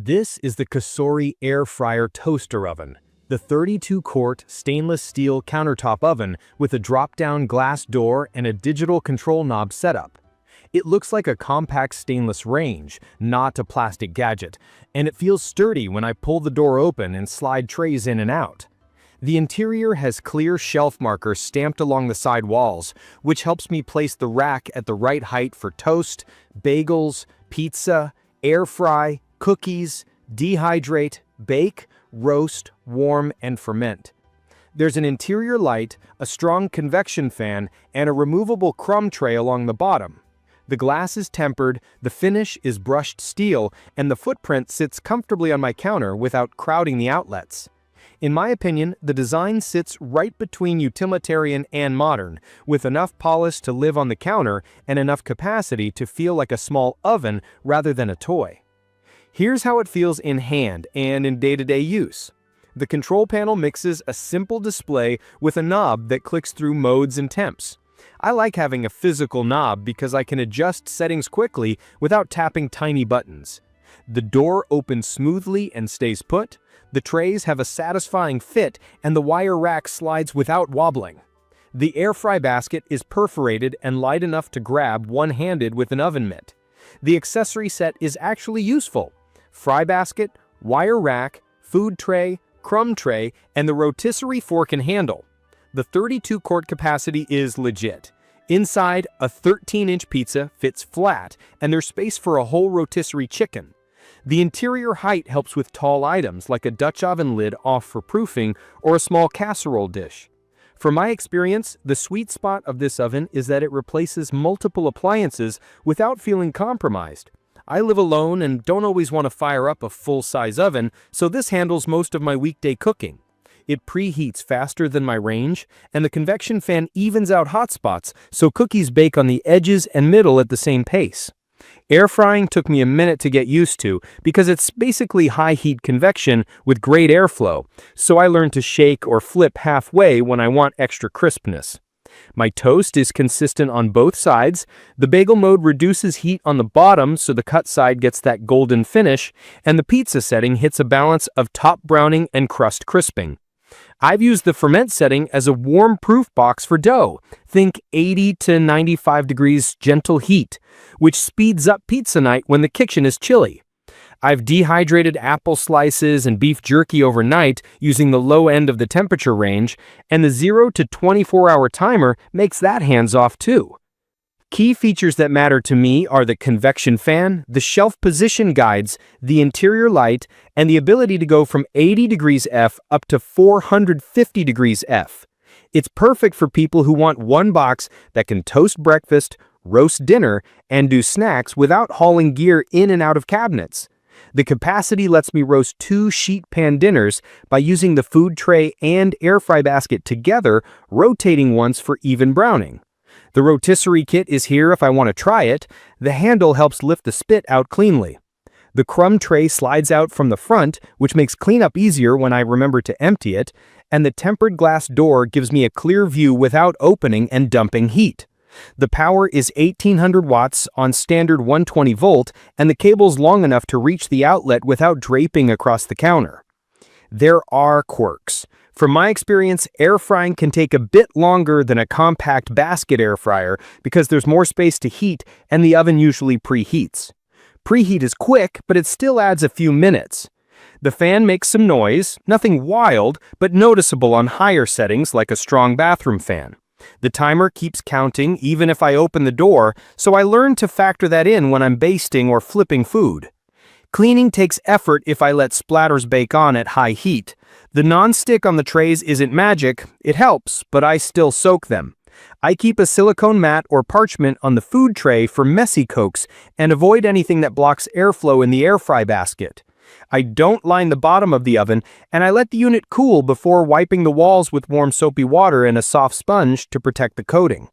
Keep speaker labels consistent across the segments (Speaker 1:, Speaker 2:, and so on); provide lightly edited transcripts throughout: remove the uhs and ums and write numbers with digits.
Speaker 1: This is the COSORI air fryer toaster oven, the 32-quart stainless steel countertop oven with a drop-down glass door and a digital control knob setup. It looks like a compact stainless range, not a plastic gadget, and it feels sturdy when I pull the door open and slide trays in and out. The interior has clear shelf markers stamped along the side walls, which helps me place the rack at the right height for toast, bagels, pizza, air fry, cookies, dehydrate, bake, roast, warm, and ferment. There's an interior light, a strong convection fan, and a removable crumb tray along the bottom. The glass is tempered, the finish is brushed steel, and the footprint sits comfortably on my counter without crowding the outlets. In my opinion, the design sits right between utilitarian and modern, with enough polish to live on the counter and enough capacity to feel like a small oven rather than a toy. Here's how it feels in hand and in day-to-day use. The control panel mixes a simple display with a knob that clicks through modes and temps. I like having a physical knob because I can adjust settings quickly without tapping tiny buttons. The door opens smoothly and stays put, the trays have a satisfying fit, and the wire rack slides without wobbling. The air fry basket is perforated and light enough to grab one-handed with an oven mitt. The accessory set is actually useful. Fry basket, wire rack, food tray, crumb tray, and the rotisserie fork and handle. The 32-quart capacity is legit. Inside, a 13-inch pizza fits flat, and there's space for a whole rotisserie chicken. The interior height helps with tall items like a Dutch oven lid off for proofing or a small casserole dish. From my experience, the sweet spot of this oven is that it replaces multiple appliances without feeling compromised. I live alone and don't always want to fire up a full-size oven, so this handles most of my weekday cooking. It preheats faster than my range, and the convection fan evens out hot spots so cookies bake on the edges and middle at the same pace. Air frying took me a minute to get used to because it's basically high-heat convection with great airflow, so I learned to shake or flip halfway when I want extra crispness. My toast is consistent on both sides, the bagel mode reduces heat on the bottom so the cut side gets that golden finish, and the pizza setting hits a balance of top browning and crust crisping. I've used the ferment setting as a warm proof box for dough, think 80 to 95 degrees gentle heat, which speeds up pizza night when the kitchen is chilly. I've dehydrated apple slices and beef jerky overnight using the low end of the temperature range, and the 0 to 24-hour timer makes that hands-off too. Key features that matter to me are the convection fan, the shelf position guides, the interior light, and the ability to go from 80 degrees F up to 450 degrees F. It's perfect for people who want one box that can toast breakfast, roast dinner, and do snacks without hauling gear in and out of cabinets. The capacity lets me roast 2 sheet pan dinners by using the food tray and air fry basket together, rotating once for even browning. The rotisserie kit is here if I want to try it. The handle helps lift the spit out cleanly. The crumb tray slides out from the front, which makes cleanup easier when I remember to empty it, and the tempered glass door gives me a clear view without opening and dumping heat. The power is 1800 watts on standard 120 volt, and the cable's long enough to reach the outlet without draping across the counter. There are quirks. From my experience, air frying can take a bit longer than a compact basket air fryer because there's more space to heat and the oven usually preheats. Preheat is quick, but it still adds a few minutes. The fan makes some noise, nothing wild, but noticeable on higher settings like a strong bathroom fan. The timer keeps counting even if I open the door, so I learned to factor that in when I'm basting or flipping food. Cleaning takes effort if I let splatters bake on at high heat. The non-stick on the trays isn't magic, it helps, but I still soak them. I keep a silicone mat or parchment on the food tray for messy cokes and avoid anything that blocks airflow in the air fry basket. I don't line the bottom of the oven, and I let the unit cool before wiping the walls with warm soapy water and a soft sponge to protect the coating.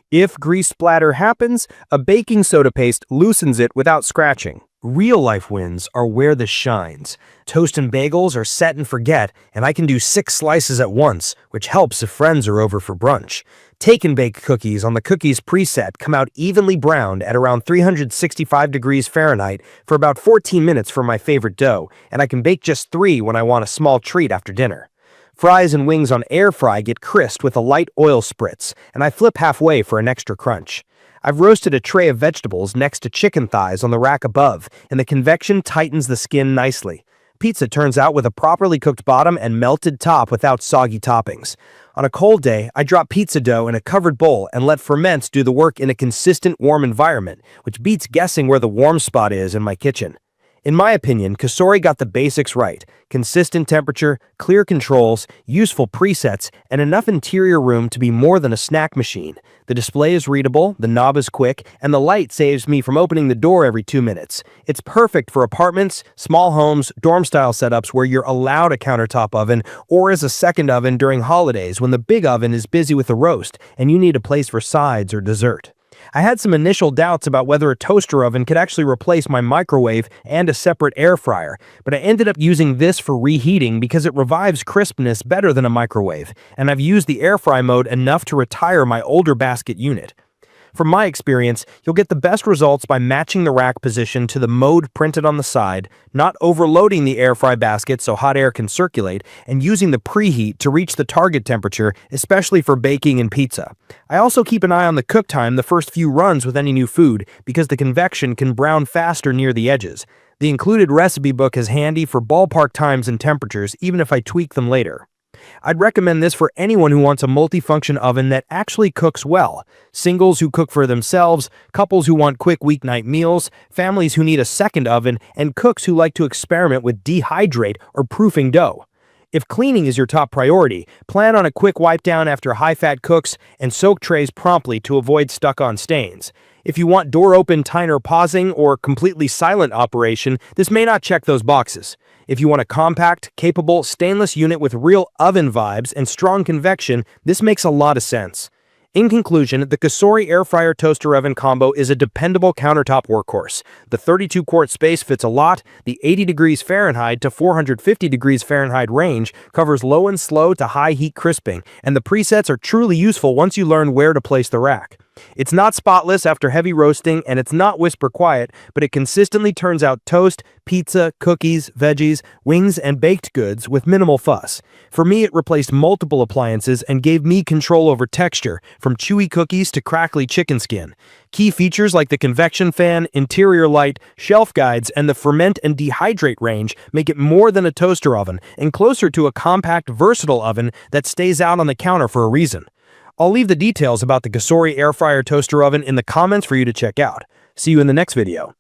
Speaker 1: If grease splatter happens, a baking soda paste loosens it without scratching. Real-life wins are where this shines. Toast and bagels are set and forget, and I can do 6 slices at once, which helps if friends are over for brunch.
Speaker 2: Take and bake cookies on the cookies preset come out evenly browned at around 365 degrees Fahrenheit for about 14 minutes for my favorite dough, and I can bake just 3 when I want a small treat after dinner. Fries and wings on air fry get crisped with a light oil spritz, and I flip halfway for an extra crunch. I've roasted a tray of vegetables next to chicken thighs on the rack above, and the convection tightens the skin nicely. Pizza turns out with a properly cooked bottom and melted top without soggy toppings. On a cold day, I drop pizza dough in a covered bowl and let ferments do the work in a consistent warm environment, which beats guessing where the warm spot is in my kitchen. In my opinion, COSORI got the basics right: consistent temperature, clear controls, useful presets, and enough interior room to be more than a snack machine. The display is readable, the knob is quick, and the light saves me from opening the door every 2 minutes. It's perfect for apartments, small homes, dorm-style setups where you're allowed a countertop oven, or as a second oven during holidays when the big oven is busy with a roast and you need a place for sides or dessert. I had some initial doubts about whether a toaster oven could actually replace my microwave and a separate air fryer, but I ended up using this for reheating because it revives crispness better than a microwave, and I've used the air fry mode enough to retire my older basket unit. From my experience, you'll get the best results by matching the rack position to the mode printed on the side, not overloading the air fry basket so hot air can circulate, and using the preheat to reach the target temperature, especially for baking and pizza. I also keep an eye on the cook time the first few runs with any new food, because the convection can brown faster near the edges. The included recipe book is handy for ballpark times and temperatures, even if I tweak them later. I'd recommend this for anyone who wants a multifunction oven that actually cooks well. Singles who cook for themselves, couples who want quick weeknight meals, families who need a second oven, and cooks who like to experiment with dehydrate or proofing dough. If cleaning is your top priority, plan on a quick wipe down after high-fat cooks and soak trays promptly to avoid stuck-on stains. If you want door-open tiner pausing or completely silent operation, this may not check those boxes. If you want a compact, capable, stainless unit with real oven vibes and strong convection, this makes a lot of sense. In conclusion, the COSORI air fryer toaster oven combo is a dependable countertop workhorse. The 32-quart space fits a lot, the 80 degrees Fahrenheit to 450 degrees Fahrenheit range covers low and slow to high heat crisping, and the presets are truly useful once you learn where to place the rack. It's not spotless after heavy roasting, and it's not whisper quiet, but it consistently turns out toast, pizza, cookies, veggies, wings, and baked goods with minimal fuss. For me, it replaced multiple appliances and gave me control over texture, from chewy cookies to crackly chicken skin. Key features like the convection fan, interior light, shelf guides, and the Ferment and Dehydrate range make it more than a toaster oven and closer to a compact, versatile oven that stays out on the counter for a reason. I'll leave the details about the COSORI air fryer toaster oven in the comments for you to check out. See you in the next video.